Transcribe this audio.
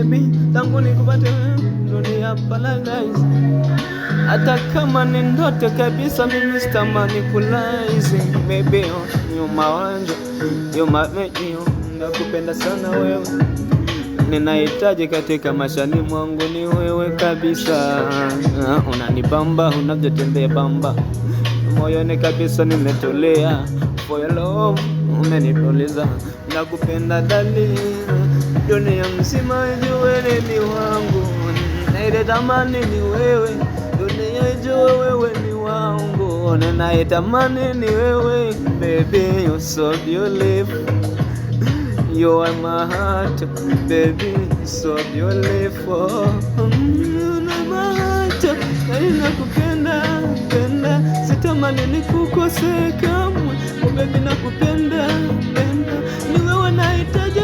baby, tangu nikupate dunia paradise. Hata kama ni ndoto kabisa, mimi sitamani kulaizi. Baby, you my angel, you my angel, nakupenda sana wewe. Ninahitaji katika maishani mwangu ni wewe kabisa. Unanibamba, unavyotembea bamba, moyoni kabisa nimetolea. For your love, umenituliza. Nakupenda darling, dunia mzima ijue ni wangu. Naitamani ni wewe, dunia ijue wewe ni wangu. Naitamani ni wewe, baby, you're so beautiful. You are my heart, baby, so beautiful. My heart, nakupenda, penda, sitamani nikukose kamwe. Baby, nakupenda, penda, ni wewe nahitaji.